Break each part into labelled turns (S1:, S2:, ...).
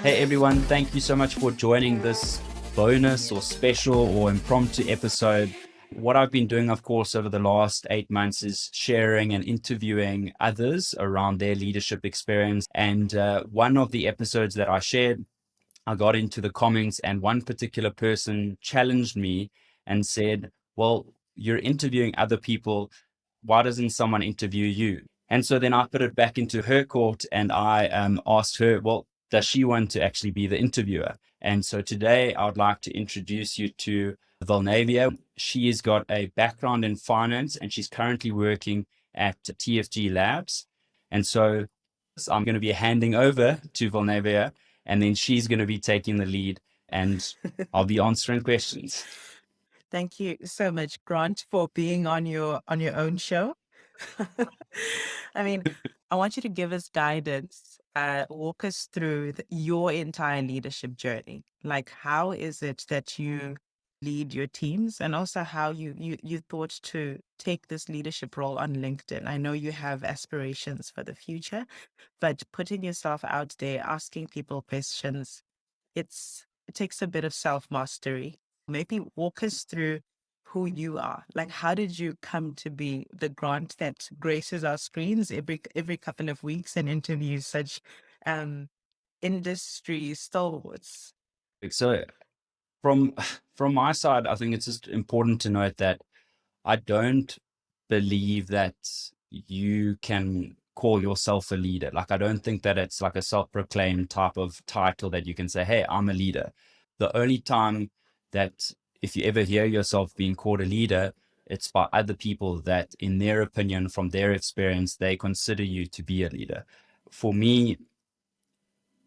S1: Hey everyone, thank you so much for joining this bonus or special or impromptu episode. What I've been doing, of course, over the last 8 months is sharing and interviewing others around their leadership experience. And one of the episodes that I shared, I got into the comments and one particular person challenged me and said, well, you're interviewing other people. Why doesn't someone interview you? And so then I put it back into her court and I asked her, well, does she want to actually be the interviewer? And so today I would like to introduce you to Vulnavia. She has got a background in finance and she's currently working at TFG Labs. And so I'm going to be handing over to Vulnavia and then she's going to be taking the lead and I'll be answering questions.
S2: Thank you so much, Grant, for being on your own show. I mean, I want you to give us guidance, walk us through your entire leadership journey. Like, how is it that you lead your teams, and also how you thought to take this leadership role on LinkedIn? I know you have aspirations for the future, but putting yourself out there, asking people questions, it takes a bit of self-mastery. Maybe walk us through who you are. Like, how did you come to be the Grant that graces our screens every couple of weeks and interviews such um industry stalwarts?
S1: So from from my side, I think it's just important to note that I don't believe that you can call yourself a leader. Like, I don't think that it's like a self-proclaimed type of title that you can say, hey, I'm a leader. The only time that if you ever hear yourself being called a leader, it's by other people that, in their opinion, from their experience, they consider you to be a leader. For me,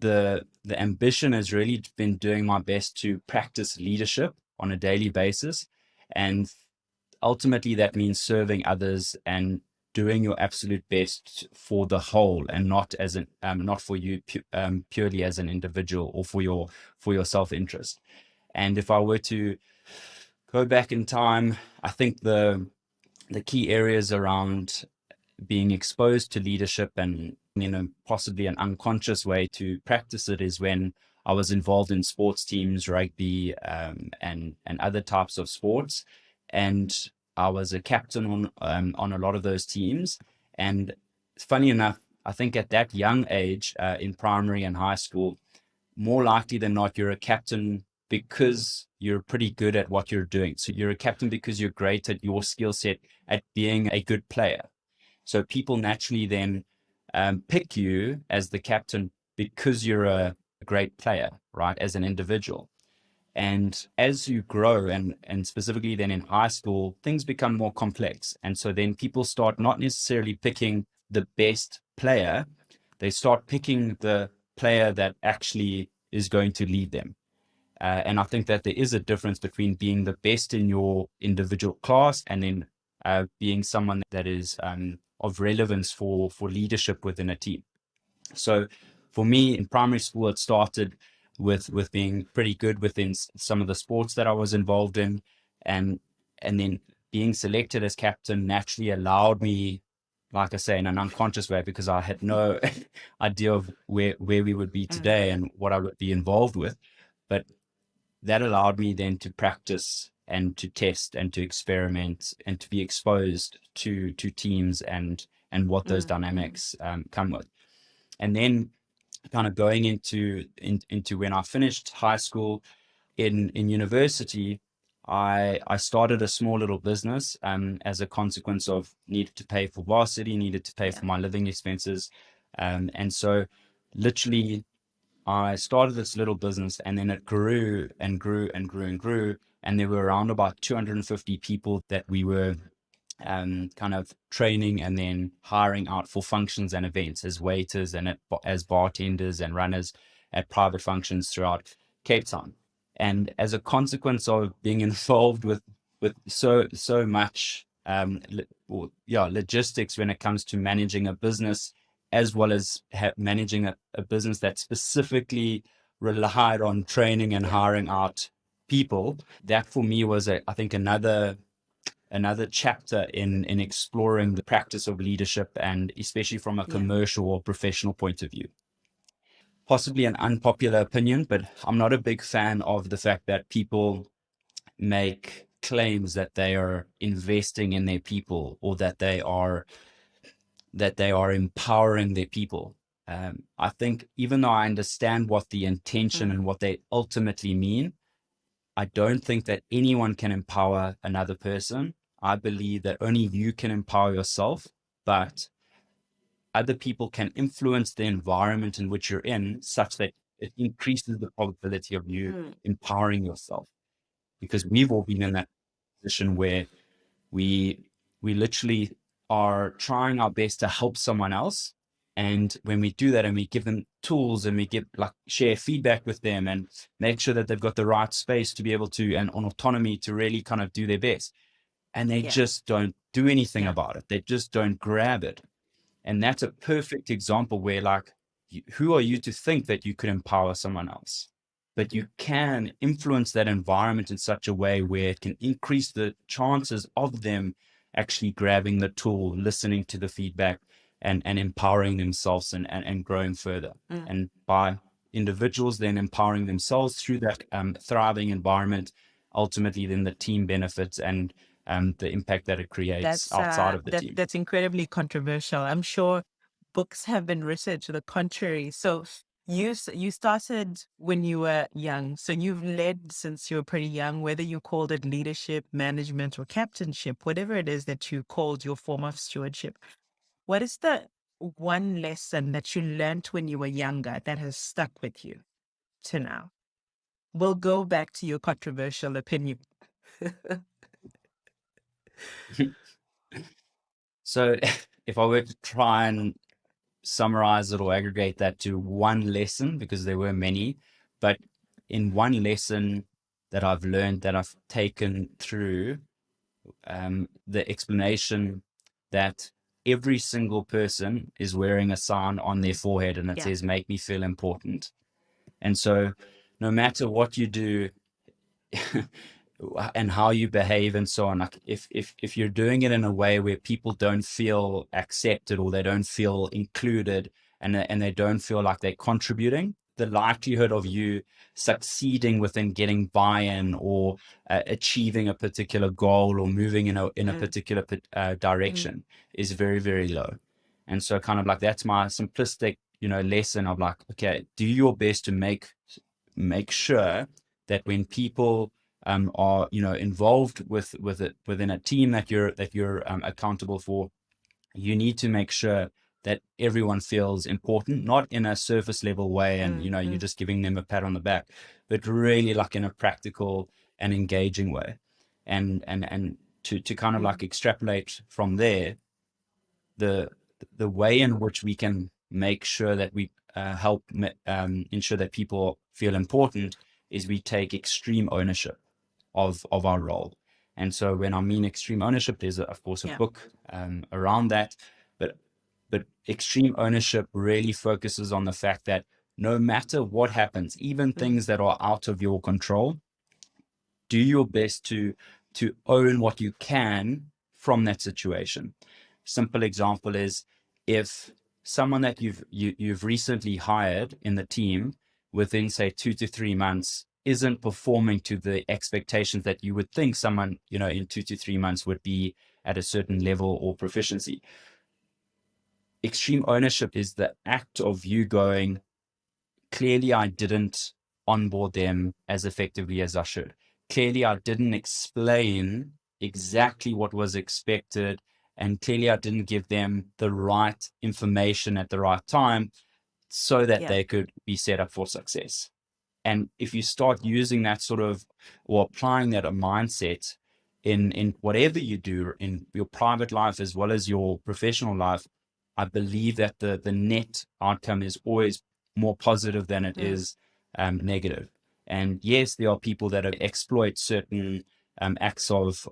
S1: the ambition has really been doing my best to practice leadership on a daily basis. And ultimately that means serving others and doing your absolute best for the whole and not as an not for you purely as an individual or for your self-interest. And if I were to go back in time, I think the key areas around being exposed to leadership and, possibly an unconscious way to practice it is when I was involved in sports teams, rugby, and other types of sports. And I was a captain on a lot of those teams. And funny enough, I think at that young age, in primary and high school, more likely than not, you're a captain because you're pretty good at what you're doing. So you're a captain because you're great at your skill set at being a good player. So people naturally then pick you as the captain because you're a great player, right, as an individual. And as you grow, and specifically then in high school, things become more complex. And so then people start not necessarily picking the best player, they start picking the player that actually is going to lead them. And I think that there is a difference between being the best in your individual class and then being someone that is of relevance for leadership within a team. So for me in primary school, it started with being pretty good within some of the sports that I was involved in, and then being selected as captain naturally allowed me, like I say, in an unconscious way, because I had no idea of where we would be
S2: Mm.
S1: today and what I would be involved with. But that allowed me then to practice and to test and to experiment and to be exposed to teams and what those
S2: Mm.
S1: dynamics come with. And then kind of going into when I finished high school, in university, I started a small little business as a consequence of needed to pay for varsity, needed to pay
S2: Yeah.
S1: for my living expenses. And so literally I started this little business and then it grew and grew and grew and grew. And there were around about 250 people that we were kind of training and then hiring out for functions and events as waiters and as bartenders and runners at private functions throughout Cape Town. And as a consequence of being involved with so much logistics when it comes to managing a business, as well as managing a business that specifically relied on training and
S2: Yeah.
S1: hiring out people, that for me was I think another chapter in exploring the practice of leadership, and especially from a
S2: Yeah.
S1: commercial or professional point of view. possibly an unpopular opinion, but I'm not a big fan of the fact that people make claims that they are investing in their people, or that they are empowering their people. I think even though I understand what the intention
S2: Mm,
S1: and what they ultimately mean, I don't think that anyone can empower another person. I believe that only you can empower yourself, but other people can influence the environment in which you're in such that it increases the probability of you
S2: mm,
S1: empowering yourself. Because we've all been in that position where we we literally are trying our best to help someone else. And when we do that and we give them tools and we give, like, share feedback with them and make sure that they've got the right space to be able to, and on autonomy to really kind of do their best, and they
S2: yeah,
S1: just don't do anything
S2: yeah,
S1: about it, they just don't grab it. And that's a perfect example where, like, who are you to think that you could empower someone else? But you can influence that environment in such a way where it can increase the chances of them actually grabbing the tool, listening to the feedback, and empowering themselves, and growing further.
S2: mm.
S1: And by individuals then empowering themselves through that thriving environment, ultimately then the team benefits, and the impact that it creates outside of the team.
S2: That's incredibly controversial. I'm sure books have been written to the contrary. So you started when you were young. So you've led since you were pretty young, whether you called it leadership, management, or captainship, whatever it is that you called your form of stewardship. What is the one lesson that you learned when you were younger that has stuck with you to now? We'll go back to your controversial opinion.
S1: So if I were to try and summarize it or aggregate that to one lesson, because there were many, but in one lesson that I've learned, that I've taken through, the explanation that every single person is wearing a sign on their forehead and it
S2: Yeah.
S1: says, "Make me feel important." And so no matter what you do, and how you behave and so on, like, if you're doing it in a way where people don't feel accepted, or they don't feel included, and they don't feel like they're contributing, the likelihood of you succeeding within getting buy-in, or achieving a particular goal, or moving in a
S2: Mm,
S1: particular
S2: mm,
S1: direction is very, very low. And so kind of like that's my simplistic, lesson of, like, okay, do your best to make sure that when people are, involved with it within a team that you're accountable for, you need to make sure that everyone feels important, not in a surface level way, and
S2: mm,
S1: you're
S2: mm,
S1: just giving them a pat on the back, but really, like, in a practical and engaging way. And to kind of
S2: mm.
S1: like extrapolate from there, the the way in which we can make sure that we help ensure that people feel important is we take extreme ownership of our role. And so when I mean extreme ownership, there's of course a
S2: Yeah.
S1: book around that, but extreme ownership really focuses on the fact that no matter what happens, even
S2: Mm,
S1: things that are out of your control, do your best to own what you can from that situation. Simple example is, if someone that you've recently hired in the team, within say 2 to 3 months, isn't performing to the expectations that you would think someone, in 2 to 3 months would be at a certain level or proficiency. Extreme ownership is the act of you going, clearly I didn't onboard them as effectively as I should. Clearly I didn't explain exactly what was expected, and clearly I didn't give them the right information at the right time so that
S2: yeah.
S1: they could be set up for success. And if you start using that sort of, or applying that a mindset in whatever you do in your private life as well as your professional life, I believe that the net outcome is always more positive than it
S2: Mm,
S1: is negative. And yes, there are people that exploit certain acts of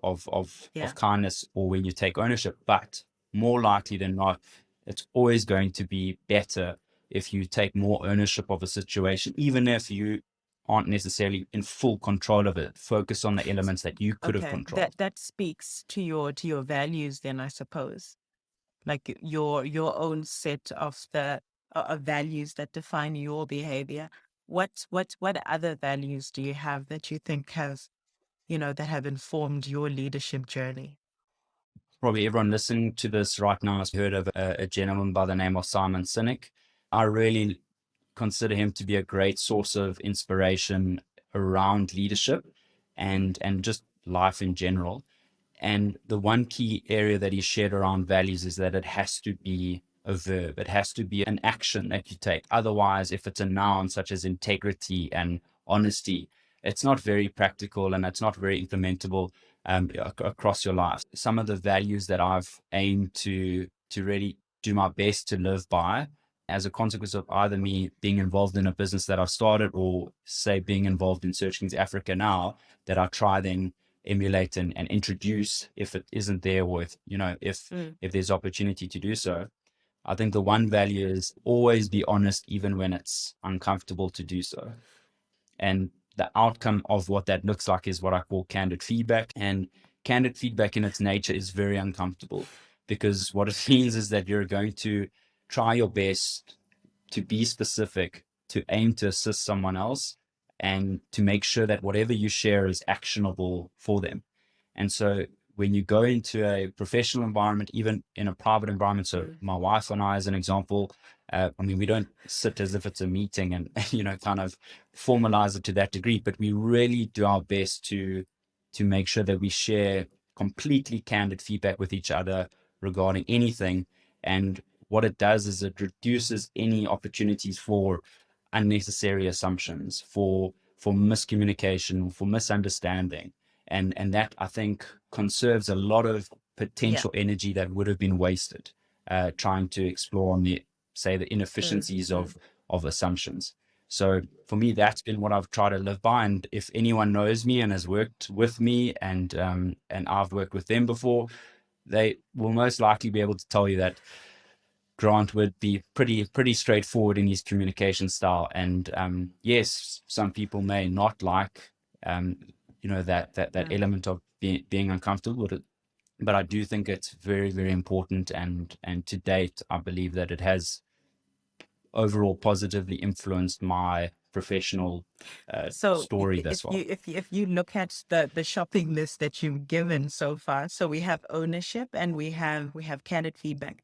S2: yeah.
S1: kindness, or when you take ownership, but more likely than not, it's always going to be better if you take more ownership of a situation, even if you aren't necessarily in full control of it. Focus on the elements that you could have
S2: Okay.
S1: controlled.
S2: That speaks to your values then, I suppose. Like your own set of values that define your behavior. What other values do you have that you think has, that have informed your leadership journey?
S1: Probably everyone listening to this right now has heard of a gentleman by the name of Simon Sinek. I really consider him to be a great source of inspiration around leadership and just life in general. And the one key area that he shared around values is that it has to be a verb. It has to be an action that you take. Otherwise, if it's a noun such as integrity and honesty, it's not very practical and it's not very implementable across your life. Some of the values that I've aimed to really do my best to live by as a consequence of either me being involved in a business that I started or say being involved in Search Kings Africa now, that I try then emulate and introduce if it isn't there, or if there's opportunity to do so. I think the one value is always be honest even when it's uncomfortable to do so. And the outcome of what that looks like is what I call candid feedback. And candid feedback in its nature is very uncomfortable, because what it means is that you're going to try your best to be specific, to aim to assist someone else, and to make sure that whatever you share is actionable for them. And so when you go into a professional environment, even in a private environment, so my wife and I, as an example, we don't sit as if it's a meeting and, kind of formalize it to that degree, but we really do our best to make sure that we share completely candid feedback with each other regarding anything. And what it does is it reduces any opportunities for unnecessary assumptions, for miscommunication, for misunderstanding. And that, I think, conserves a lot of potential energy that would have been wasted trying to explore on the inefficiencies of assumptions. So for me, that's been what I've tried to live by. And if anyone knows me and has worked with me, and I've worked with them before, they will most likely be able to tell you that Grant would be pretty straightforward in his communication style. And yes, some people may not like that element of being uncomfortable with it, but I do think it's very, very important. And to date, I believe that it has overall positively influenced my professional
S2: So
S1: story thus
S2: if
S1: far.
S2: you look at the shopping list that you've given so far, so we have ownership and we have candid feedback.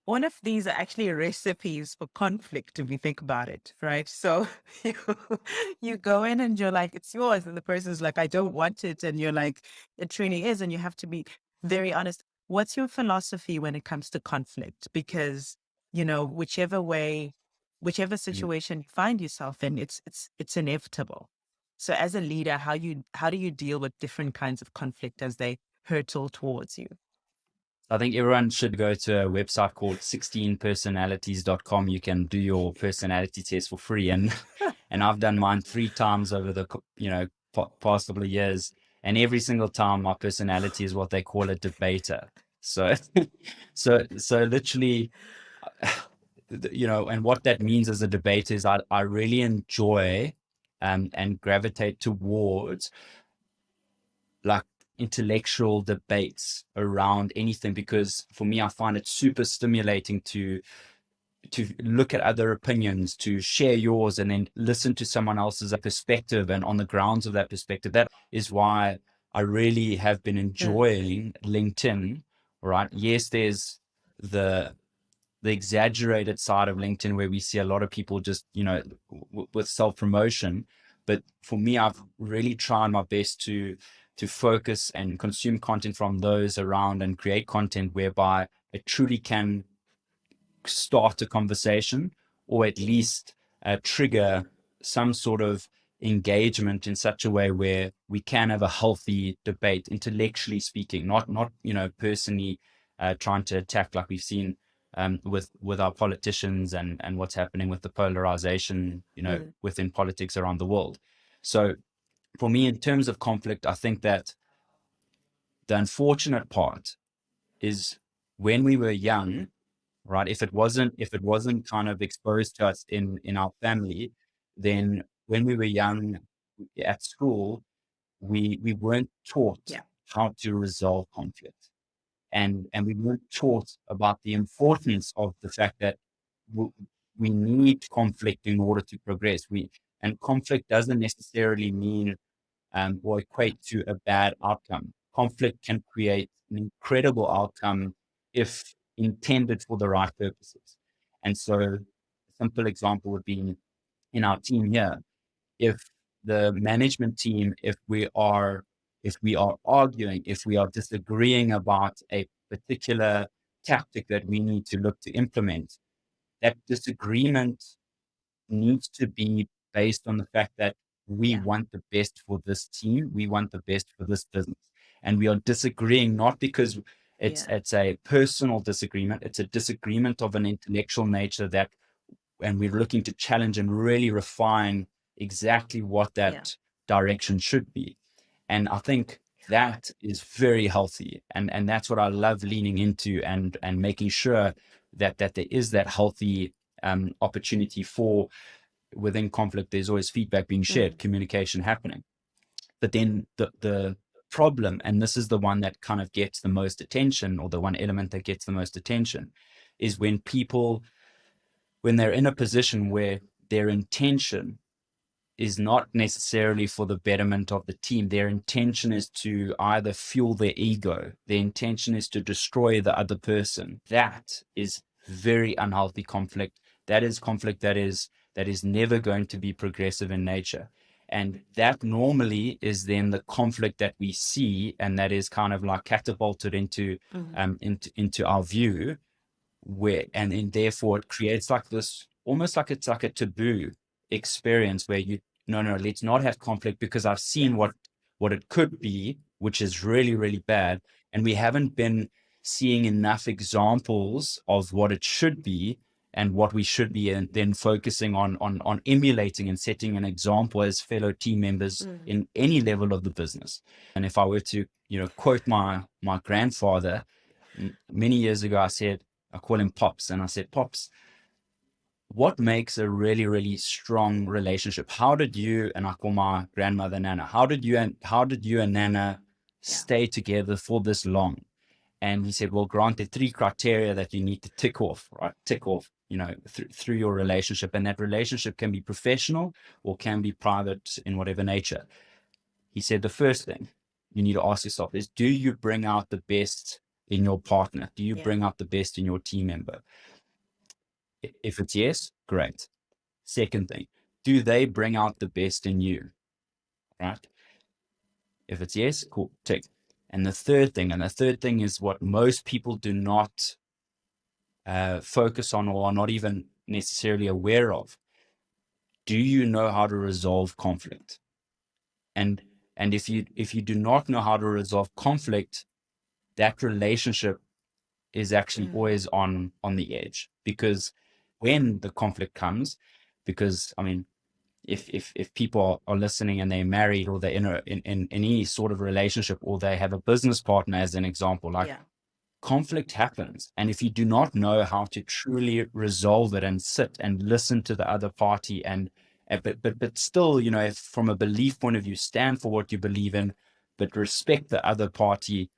S2: One of these are actually recipes for conflict, if you think about it, right? So you, you go in and you're like, it's yours. And the person's like, I don't want it. And you're like, it truly is. And you have to be very honest. What's your philosophy when it comes to conflict? Because, whichever
S1: Mm.
S2: situation you find yourself in, it's inevitable. So as a leader, how do you deal with different kinds of conflict as they hurtle towards you?
S1: I think everyone should go to a website called 16personalities.com. You can do your personality test for free. And I've done mine 3 times over the, past couple of years. And every single time my personality is what they call a debater. So, so literally, and what that means as a debater is I really enjoy and gravitate towards like intellectual debates around anything, because for me, I find it super stimulating to look at other opinions, to share yours, and then listen to someone else's perspective. And on the grounds of that perspective, that is why I really have been enjoying LinkedIn. Right? Yes, there's the exaggerated side of LinkedIn where we see a lot of people just, with self promotion. But for me, I've really tried my best to focus and consume content from those around and create content whereby it truly can start a conversation, or at least trigger some sort of engagement in such a way where we can have a healthy debate, intellectually speaking, not personally trying to attack, like we've seen with our politicians and what's happening with the polarization within politics around the world. So for me, in terms of conflict, I think that the unfortunate part is when we were young, right? If it wasn't kind of exposed to us in our family, then when we were young at school, we weren't taught how to resolve conflict, and we weren't taught about the importance of the fact that we need conflict in order to progress. And conflict doesn't necessarily mean or equate to a bad outcome. Conflict can create an incredible outcome if intended for the right purposes. And so a simple example would be in our team here. If the management team, if we are arguing, if we are disagreeing about a particular tactic that we need to look to implement, that disagreement needs to be based on the fact that we
S2: Yeah.
S1: want the best for this team, we want the best for this business. And we are disagreeing not because
S2: Yeah.
S1: it's a personal disagreement, it's a disagreement of an intellectual nature that, and we're looking to challenge and really refine exactly what
S2: Yeah.
S1: that direction should be. And I think that is very healthy. And that's what I love leaning into, and making sure that there is that healthy opportunity for, within conflict, there's always feedback being shared,
S2: Mm.
S1: communication happening. But then the problem, and this is the one that kind of gets the most attention, or the one element that gets the most attention, is when people, when they're in a position where their intention is not necessarily for the betterment of the team. Their intention is to either fuel their ego. Their intention is to destroy the other person. That is very unhealthy conflict. That is conflict that is never going to be progressive in nature. And that normally is then the conflict that we see, and that is kind of like catapulted
S2: Mm.
S1: into our view, where, and therefore it creates like this, almost like it's like a taboo experience where you, no, let's not have conflict because I've
S2: Yeah.
S1: seen what it could be, which is really, really bad. And we haven't been seeing enough examples of what it should be and what we should be, and then focusing on emulating and setting an example as fellow team members
S2: Mm.
S1: in any level of the business. And if I were to, quote my grandfather, many years ago, I call him Pops, and I said, Pops, what makes a really, really strong relationship? How did you, and I call my grandmother Nana, how did you and Nana
S2: Yeah.
S1: stay together for this long? And he said, well, Grant, there are three criteria that you need to tick off, right? Tick off, through your relationship. And that relationship can be professional or can be private in whatever nature. He said, the first thing you need to ask yourself is, do you bring out the best in your partner? Do you
S2: Yeah.
S1: bring out the best in your team member? If it's yes, great. Second thing, do they bring out the best in you? Right? If it's yes, cool, tick. And the third thing is what most people do not focus on, or are not even necessarily aware of. Do you know how to resolve conflict? And if you do not know how to resolve conflict, that relationship is actually
S2: Mm.
S1: always on the edge, because when the conflict comes, because I mean, if people are listening and they're married, or they're in any sort of relationship, or they have a business partner as an example, like,
S2: Yeah.
S1: conflict happens, and if you do not know how to truly resolve it and sit and listen to the other party, but still, if from a belief point of view, stand for what you believe in, but respect the other party,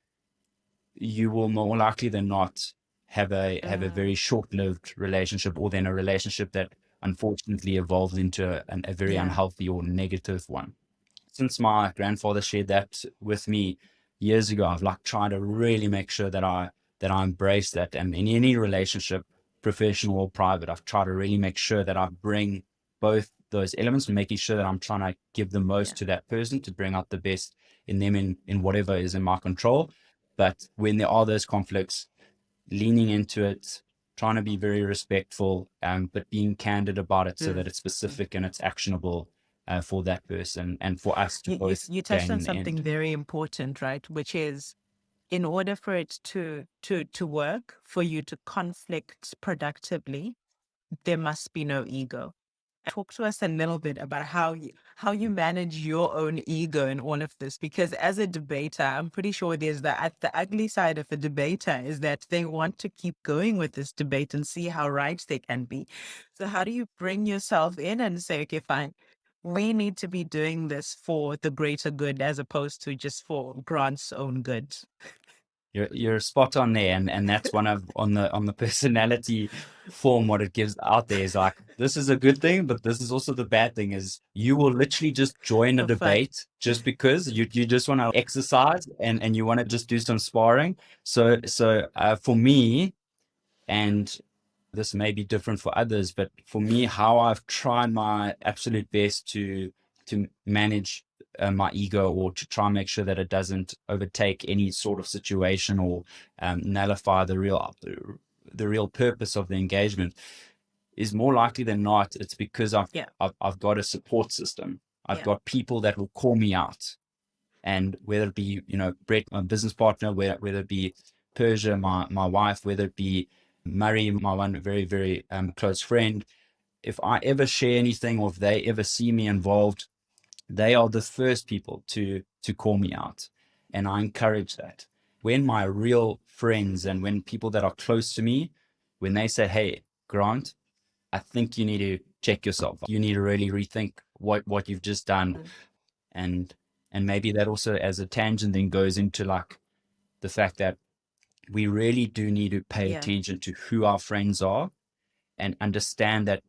S1: you will more likely than not have a very
S2: Mm.
S1: short-lived relationship, or then a relationship that unfortunately evolves into a very
S2: Yeah.
S1: unhealthy or negative one. Since my grandfather shared that with me years ago, I've like tried to really make sure that I embrace that, and in any relationship, professional or private, I've tried to really make sure that I bring both those elements, and making sure that I'm trying to give the most
S2: Yeah.
S1: to that person to bring out the best in them, in whatever is in my control. But when there are those conflicts, leaning into it, trying to be very respectful, but being candid about it so that
S2: Mm.
S1: it's
S2: Mm.
S1: specific and it's actionable for that person, and for us to both
S2: You touched
S1: gain
S2: on
S1: in the
S2: something
S1: end.
S2: very important, right? Which is, in order for it to work, for you to conflict productively, there must be no ego. Talk to us a little bit about how you manage your own ego in all of this, because as a debater, I'm pretty sure there's the ugly side of a debater is that they want to keep going with this debate and see how right they can be. So how do you bring yourself in and say, okay, fine, we need to be doing this for the greater good as opposed to just for Grant's own good?
S1: You're spot on there, and that's one of on the personality form. What it gives out there is like, this is a good thing, but this is also the bad thing. Is you will literally just join a
S2: For fun.
S1: debate just because you just want to exercise, and you want to just do some sparring. So for me, and this may be different for others, but for me, how I've tried my absolute best to manage my ego, or to try and make sure that it doesn't overtake any sort of situation, or nullify the real purpose of the engagement, is more likely than not, it's because
S2: Yeah.
S1: I've got a support system. I've
S2: Yeah.
S1: got people that will call me out, and whether it be, Brett, my business partner, whether it be Persia, my wife, whether it be Murray, my one very, very close friend, if I ever share anything, or if they ever see me involved, they are the first people to call me out. And I encourage that. When my real friends, and when people that are close to me, when they say, hey, Grant, I think you need to check yourself. You need to really rethink what you've just done.
S2: Mm.
S1: And maybe that also, as a tangent, then goes into like the fact that we really do need to pay
S2: Yeah.
S1: attention to who our friends are, and understand that,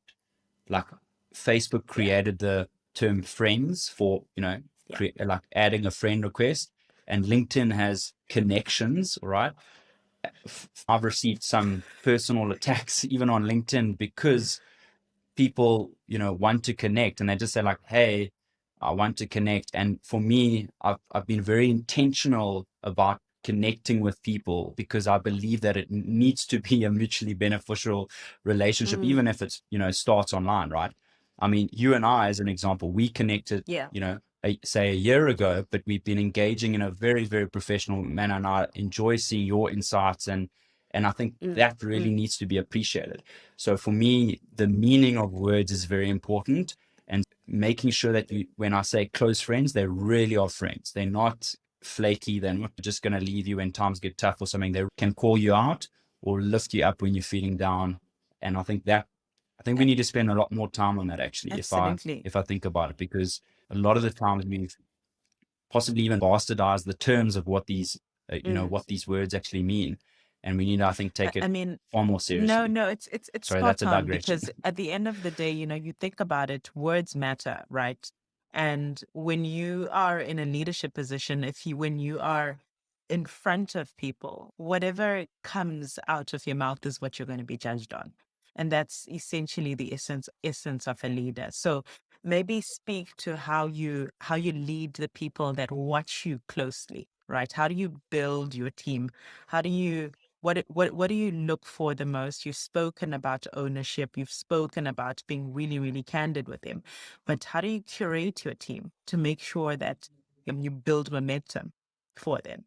S1: like, Facebook
S2: Yeah.
S1: created the term friends for,
S2: Yeah.
S1: like adding a friend request, and LinkedIn has connections, right? I've received some personal attacks even on LinkedIn, because people, want to connect, and they just say like, hey, I want to connect. And for me, I've been very intentional about connecting with people, because I believe that it needs to be a mutually beneficial relationship,
S2: Mm.
S1: even if it's, starts online, right? I mean, you and I, as an example, we connected,
S2: Yeah.
S1: say a year ago, but we've been engaging in a very, very professional manner, and I enjoy seeing your insights, and I think
S2: Mm.
S1: that really
S2: Mm.
S1: needs to be appreciated. So for me, the meaning of words is very important, and making sure that when I say close friends, they really are friends. They're not flaky. They're not just going to leave you when times get tough or something. They can call you out or lift you up when you're feeling down. And I think we
S2: A-
S1: need to spend a lot more time on that, actually,
S2: Absolutely.
S1: if I think about it, because a lot of the times we've possibly even bastardized the terms of what these
S2: Mm.
S1: what these words actually mean, and we need to, I think, take it
S2: I mean,
S1: far more
S2: no,
S1: seriously.
S2: no, it's
S1: Sorry, that's
S2: spot
S1: a
S2: on,
S1: digression.
S2: because at the end of the day, you think about it, words matter, right? And when you are in a leadership position, when you are in front of people, whatever comes out of your mouth is what you're going to be judged on. And that's essentially the essence of a leader. So maybe speak to how you lead the people that watch you closely, right? How do you build your team? How do you what do you look for the most? You've spoken about ownership. You've spoken about being really, really candid with them. But how do you curate your team to make sure that you build momentum for them?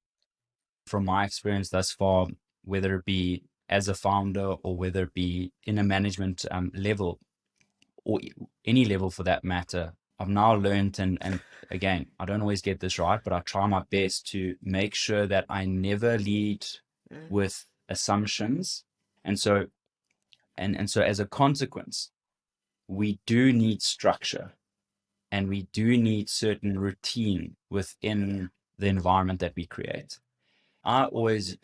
S1: From my experience thus far, whether it be as a founder, or whether it be in a management level, or any level for that matter, I've now learned, and again, I don't always get this right, but I try my best to make sure that I never lead
S2: Mm.
S1: with assumptions. And so and, and so as a consequence, we do need structure, and we do need certain routine
S2: Yeah.
S1: within the environment that we create. I always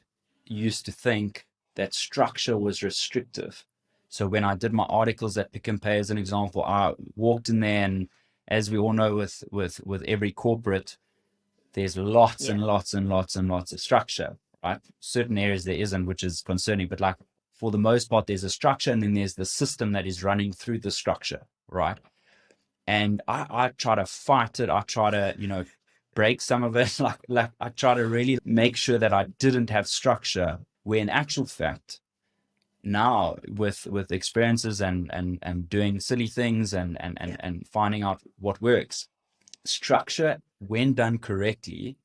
S1: used to think that structure was restrictive. So when I did my articles at Pick and Pay, as an example, I walked in there, and as we all know, with every corporate, there's lots
S2: Yeah.
S1: and lots and lots and lots of structure, right? Certain areas there isn't, which is concerning, but like, for the most part, there's a structure, and then there's the system that is running through the structure, right? And I try to fight it. I try to, break some of it. Like I try to really make sure that I didn't have structure, where in actual fact, now with experiences, and doing silly things,
S2: Yeah.
S1: and finding out what works, structure, when done correctly,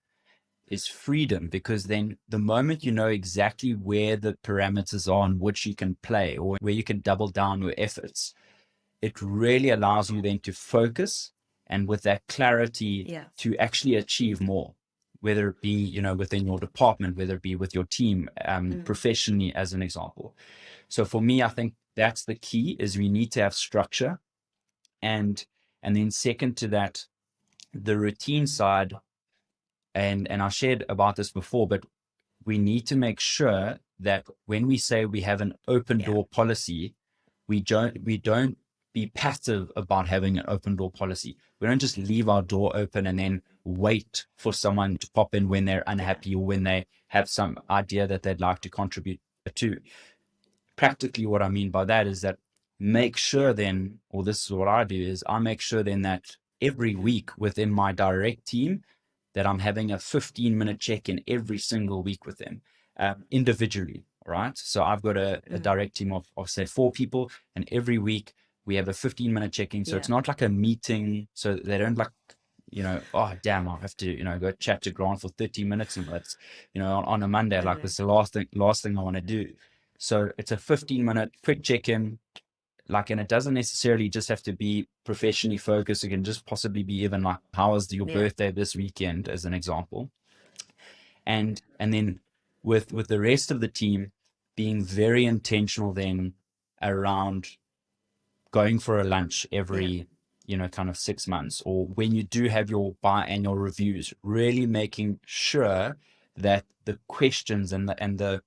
S1: is freedom, because then the moment you know exactly where the parameters are on which you can play, or where you can double down your efforts, it really allows you then to focus, and with that clarity,
S2: Yeah.
S1: to actually achieve more, whether it be, within your department, whether it be with your team,
S2: Mm.
S1: professionally, as an example. So for me, I think that's the key, is we need to have structure. And then second to that, the routine side, and I shared about this before, but we need to make sure that when we say we have an open
S2: Yeah.
S1: door policy, we don't be passive about having an open door policy. We don't just leave our door open and then wait for someone to pop in when they're unhappy or when they have some idea that they'd like to contribute to. Practically what I mean by that is that make sure then, or this is what I do, is I make sure then that every week within my direct team that I'm having a 15-minute check-in every single week with them, individually, right? So I've got a direct team of say 4 people, and every week we have a 15-minute check-in. So it's not like a meeting, so they don't like, oh damn, I'll have to, go chat to Grant for 30 minutes, and that's, on a Monday, like this is the last thing I want to do. So it's a 15-minute quick check-in, like, and it doesn't necessarily just have to be professionally focused. It can just possibly be even like, how was your birthday this weekend, as an example. And then with the rest of the team, being very intentional then around going for a lunch every, kind of 6 months, or when you do have your biannual reviews, really making sure that the questions and the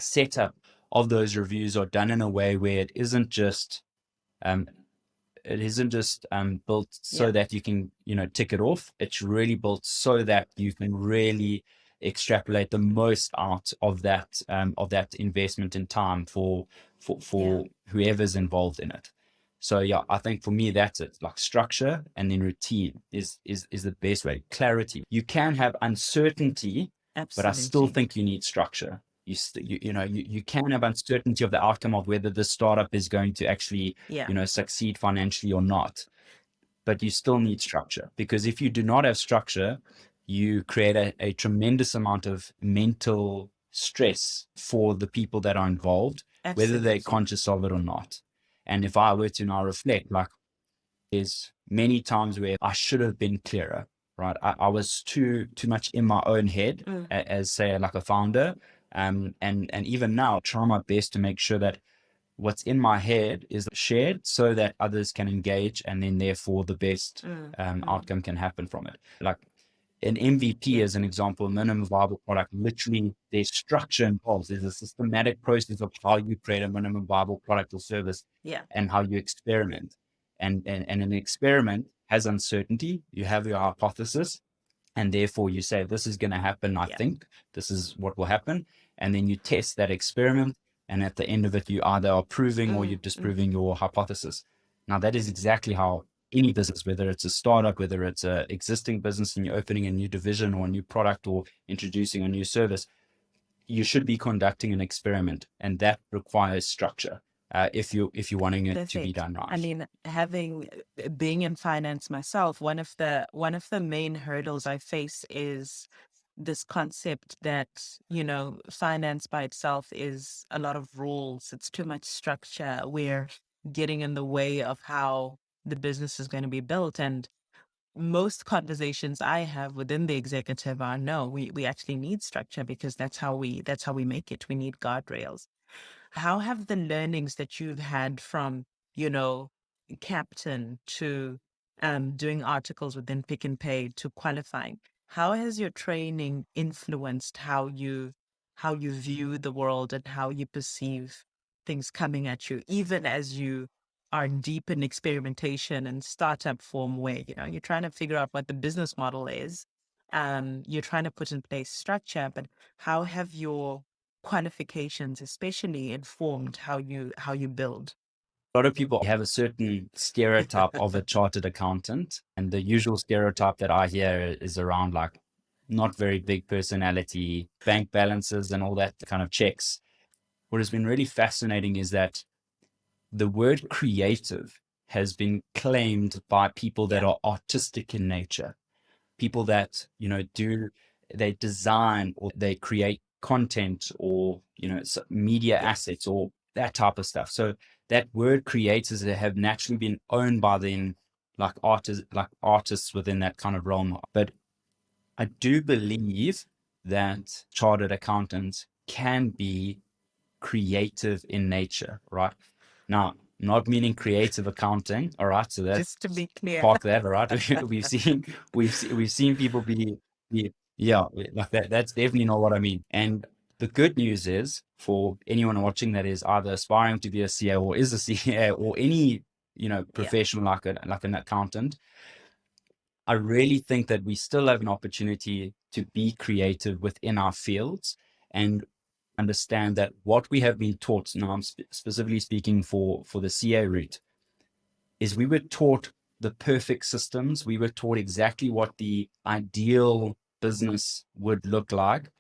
S1: setup of those reviews are done in a way where it isn't just built so that you can, tick it off. It's really built so that you can really extrapolate the most out of that investment in time for whoever's involved in it. So yeah, I think for me that's it. Like, structure and then routine is the best way. Clarity. You can have uncertainty, but I still think you need structure. You can have uncertainty of the outcome of whether the startup is going to actually, succeed financially or not, but you still need structure, because if you do not have structure, you create a tremendous amount of mental stress for the people that are involved, whether they're conscious of it or not. And if I were to now reflect, like, there's many times where I should have been clearer, right? I was too much in my own head as, say, like a founder. And even now, I try my best to make sure that what's in my head is shared so that others can engage, and then therefore the best outcome can happen from it. Like an MVP, as an example, minimum viable product, literally there's structure involved. There's a systematic process of how you create a minimum viable product or service and how you experiment. And an experiment has uncertainty. You have your hypothesis, and therefore you say, this is going to happen. I think this is what will happen. And then you test that experiment. And at the end of it, you either are proving or you're disproving your hypothesis. Now, that is exactly how any business, whether it's a startup, whether it's an existing business and you're opening a new division or a new product or introducing a new service, you should be conducting an experiment, and that requires structure. If you're wanting it to be done right.
S2: I mean, being in finance myself, one of the main hurdles I face is this concept that, finance by itself is a lot of rules. It's too much structure. We're getting in the way of how the business is going to be built. And most conversations I have within the executive are, no, we actually need structure, because that's how we make it. We need guardrails. How have the learnings that you've had from, captain to doing articles within Pick and Pay to qualifying, how has your training influenced how you view the world and how you perceive things coming at you, even as you are deep in experimentation and startup form, where, you're trying to figure out what the business model is. You're trying to put in place structure, but how have your qualifications especially informed how you build?
S1: A lot of people have a certain stereotype of a chartered accountant, and the usual stereotype that I hear is around, like, not very big personality, bank balances and all that kind of checks. What has been really fascinating is that the word creative has been claimed by people that are artistic in nature, people that, they design or they create content or, media assets or that type of stuff. So that word creators have naturally been owned by then, like artists within that kind of realm. But I do believe that chartered accountants can be creative in nature, right? Now, not meaning creative accounting, all right? So that's,
S2: Just to be clear.
S1: park that, all right? we've seen people be yeah, like that. That's definitely not what I mean. And The good news is for anyone watching that is either aspiring to be a CA or is a CA or any,
S2: Yeah.
S1: professional like an accountant, I really think that we still have an opportunity to be creative within our fields and understand that what we have been taught, now I'm specifically speaking for the CA route, is we were taught the perfect systems. We were taught exactly what the ideal business would look like.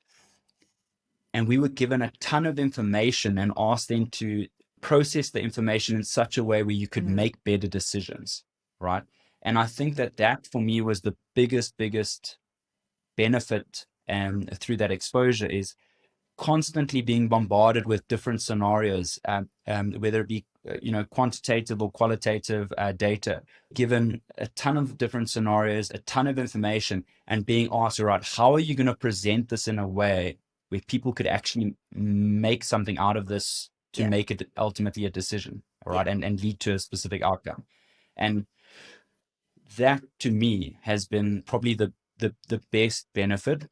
S1: And we were given a ton of information and asked them to process the information in such a way where you could make better decisions, right? And I think that that for me was the biggest benefit through that exposure is constantly being bombarded with different scenarios, whether it be quantitative or qualitative data, given a ton of different scenarios, a ton of information, and being asked, all right, how are you going to present this in a way where people could actually make something out of this to make it ultimately a decision, all right, and lead to a specific outcome. And that to me has been probably the best benefit,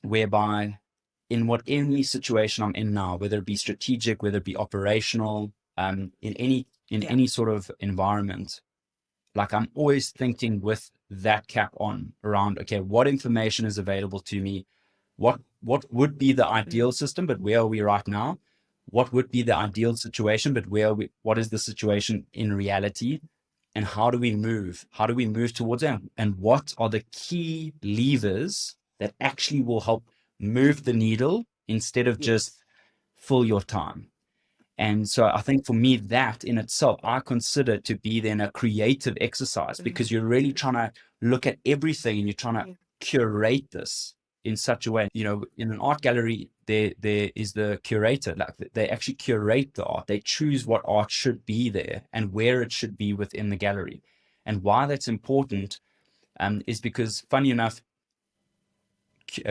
S1: whereby in any situation I'm in now, whether it be strategic, whether it be operational, in any sort of environment, like I'm always thinking with that cap on around, okay, what information is available to me? What would be the ideal system, but where are we right now? What would be the ideal situation, but what is the situation in reality? And how do we move? How do we move towards that? And what are the key levers that actually will help move the needle instead of just fill your time? And so I think for me, that in itself, I consider to be then a creative exercise, because you're really trying to look at everything and you're trying to curate this in such a way. In an art gallery, there is the curator. Like they actually curate the art. They choose what art should be there and where it should be within the gallery. And why that's important is because, funny enough,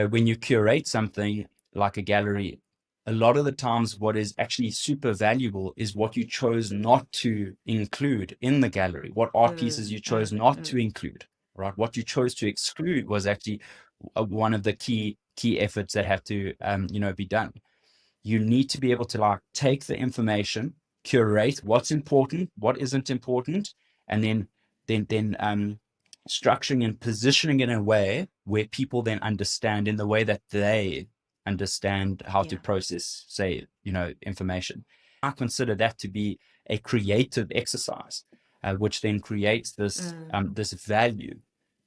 S1: when you curate something like a gallery, a lot of the times what is actually super valuable is what you chose not to include in the gallery, what art pieces you chose not to include, right? What you chose to exclude was actually one of the key efforts that have to be done. You need to be able to like take the information, curate what's important, what isn't important, and then structuring and positioning in a way where people then understand in the way that they understand how to process, say, information. I consider that to be a creative exercise, which then creates this value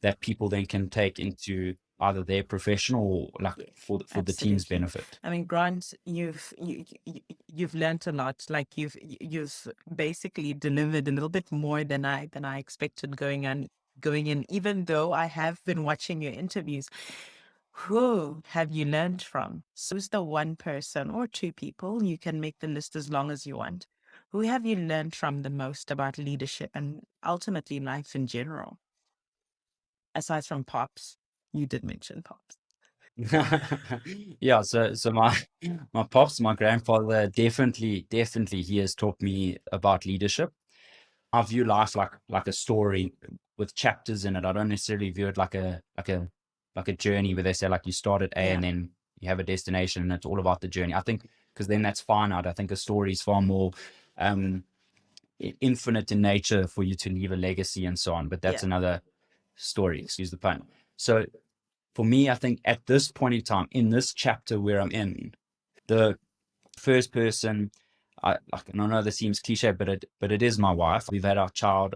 S1: that people then can take into either their professional or like for the team's
S2: Absolutely.
S1: benefit.
S2: I mean, Grant, you've learned a lot. Like you've basically delivered a little bit more than I expected going in. Even though I have been watching your interviews, who have you learned from? So who's the one person or two people, you can make the list as long as you want, who have you learned from the most about leadership and ultimately life in general? Aside from Pops, you did mention Pops.
S1: Yeah, so my pops, my grandfather, definitely he has taught me about leadership. I view life like a story with chapters in it. I don't necessarily view it like a journey where they say like you start at A and then you have a destination and it's all about the journey. I think because then that's finite. I think a story is far more infinite in nature for you to leave a legacy and so on. But that's another story, excuse the pun. So for me, I think at this point in time, in this chapter where I'm in, the first person, and I know this seems cliche, but it is my wife. We've had our child,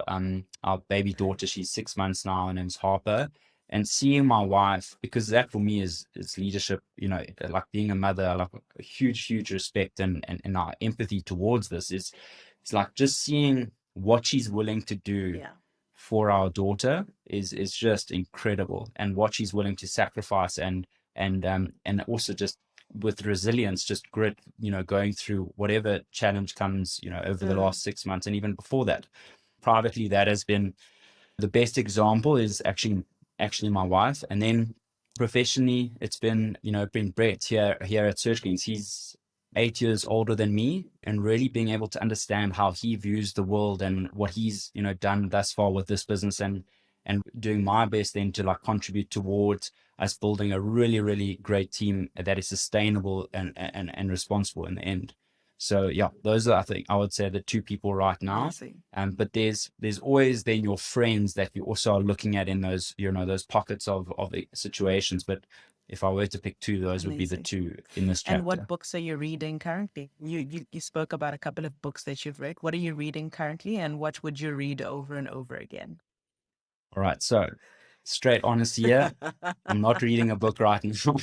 S1: our baby daughter. She's 6 months now, and name's Harper. And seeing my wife, because that for me is leadership. Like being a mother, like a huge respect and our empathy towards this is it's like just seeing what she's willing to do for our daughter is just incredible, and what she's willing to sacrifice and also just with resilience, just grit, going through whatever challenge comes, over the last 6 months and even before that. Privately, that has been the best example is actually my wife. And then professionally, it's been Brett here at Search Greens. He's 8 years older than me, and really being able to understand how he views the world and what he's done thus far with this business, and doing my best then to like contribute towards us building a really, really great team that is sustainable and responsible in the end. So yeah, those are, I think, I would say the two people right now.
S2: Amazing.
S1: But there's always then your friends that you also are looking at in those, those pockets of the situations. But if I were to pick two, those would be the
S2: Amazing.
S1: two in this
S2: And what
S1: chapter.
S2: books are you reading currently? You spoke about a couple of books that you've read. What are you reading currently, and what would you read over and over again?
S1: All right. So straight honesty here. I'm not reading a book right now.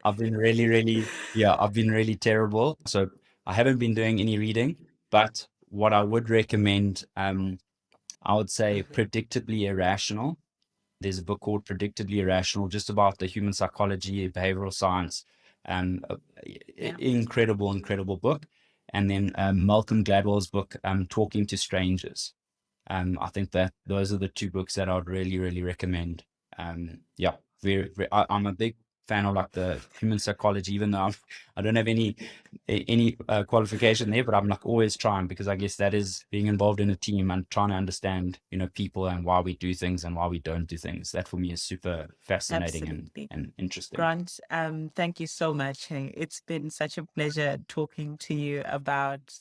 S1: I've been really, really, yeah, I've been really terrible. So I haven't been doing any reading, but what I would recommend, I would say Predictably Irrational. There's a book called Predictably Irrational, just about the human psychology, behavioral science.
S2: Yeah,
S1: Incredible, incredible book. And then Malcolm Gladwell's book, Talking to Strangers. I think that those are the two books that I'd really, really recommend. Yeah, I'm a big fan of like the human psychology, even though I don't have any qualification there, but I'm like always trying, because I guess that is being involved in a team and trying to understand, people and why we do things and why we don't do things. That for me is super fascinating
S2: absolutely.
S1: and interesting.
S2: Grant, thank you so much. Hey, it's been such a pleasure talking to you about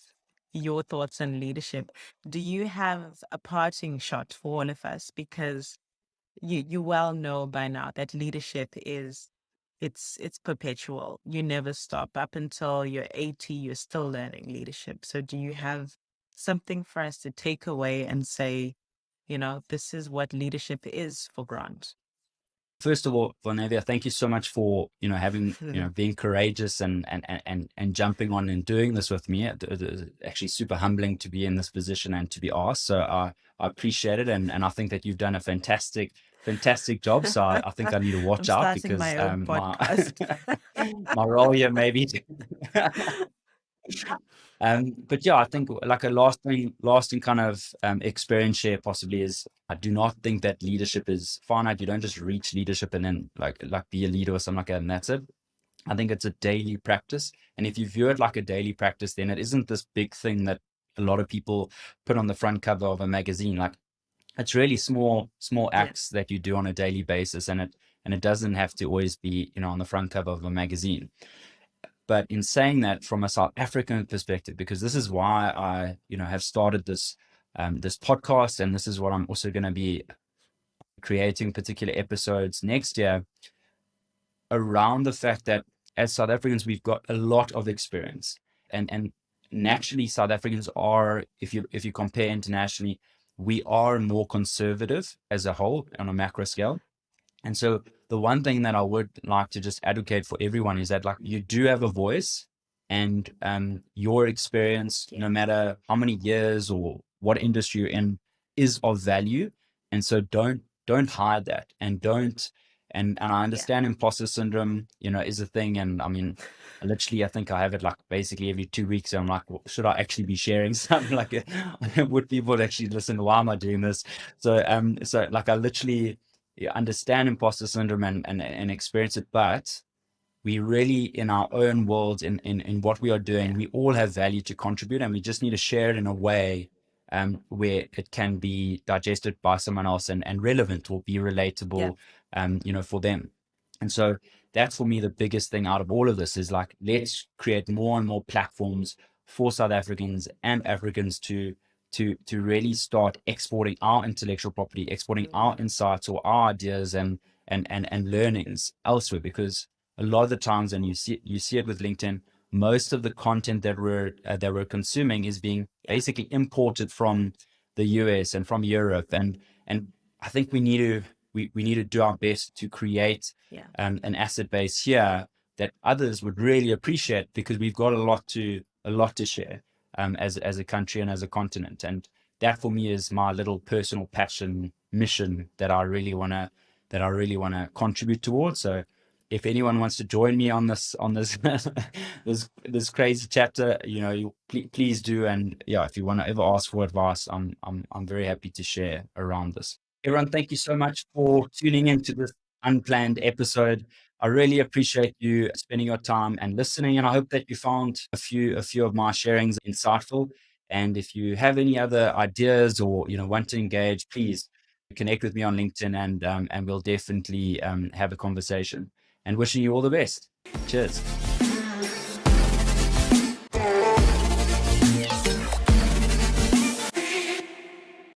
S2: your thoughts on leadership. Do you have a parting shot for all of us? Because you well know by now that leadership is it's perpetual. You never stop. Up until you're 80, you're still learning leadership. So do you have something for us to take away and say, this is what leadership is for Grant?
S1: First of all, Vulnavia, thank you so much for having being courageous and jumping on and doing this with me. It's actually super humbling to be in this position and to be asked. So I appreciate it, and I think that you've done a fantastic job. So I think I need to
S2: I'm
S1: watch out,
S2: starting
S1: because
S2: my own
S1: my
S2: podcast.
S1: my role here maybe. But yeah, I think like a lasting kind of experience share possibly is, I do not think that leadership is finite. You don't just reach leadership and then like be a leader or something like that, and that's it. I think it's a daily practice. And if you view it like a daily practice, then it isn't this big thing that a lot of people put on the front cover of a magazine. Like, it's really small
S2: Yeah,
S1: acts that you do on a daily basis, and it doesn't have to always be, on the front cover of a magazine. But in saying that, from a South African perspective, because this is why I, have started this podcast, and this is what I'm also going to be creating particular episodes next year around the fact that as South Africans, we've got a lot of experience, and naturally, South Africans are, if you compare internationally, we are more conservative as a whole on a macro scale. And so the one thing that I would like to just advocate for everyone is that, like, you do have a voice, and your experience,
S2: yeah,
S1: no matter how many years or what industry you're in, is of value. And so don't hide that, and don't and I
S2: yeah.
S1: understand imposter syndrome, is a thing. And I mean, literally, I think I have it like basically every 2 weeks. I'm like, well, should I actually be sharing something like it? Would people actually listen? Why am I doing this? So like I literally, yeah, understand imposter syndrome and experience it, but we really, in our own worlds, in what we are doing,
S2: Yeah.
S1: we all have value to contribute, and we just need to share it in a way where it can be digested by someone else, and relevant, or be
S2: Yeah.
S1: relatable, for them. And so that's for me the biggest thing out of all of this is, like, let's create more and more platforms for South Africans and Africans to really start exporting our intellectual property, exporting our insights or our ideas and learnings elsewhere. Because a lot of the times, and you see it with LinkedIn, most of the content that we're consuming is being
S2: Yeah.
S1: basically imported from the US and from Europe, and I think we need to do our best to create
S2: Yeah.
S1: an asset base here that others would really appreciate, because we've got a lot to share as a country and as a continent. And that for me is my little personal passion mission that I really want to contribute towards. So if anyone wants to join me on this this crazy chapter, please do. And yeah, if you want to ever ask for advice, I'm very happy to share around this. Everyone, thank you so much for tuning into this unplanned episode. I really appreciate you spending your time and listening, and I hope that you found a few of my sharings insightful. And if you have any other ideas, or want to engage, please connect with me on LinkedIn, and we'll definitely have a conversation. And wishing you all the best. Cheers.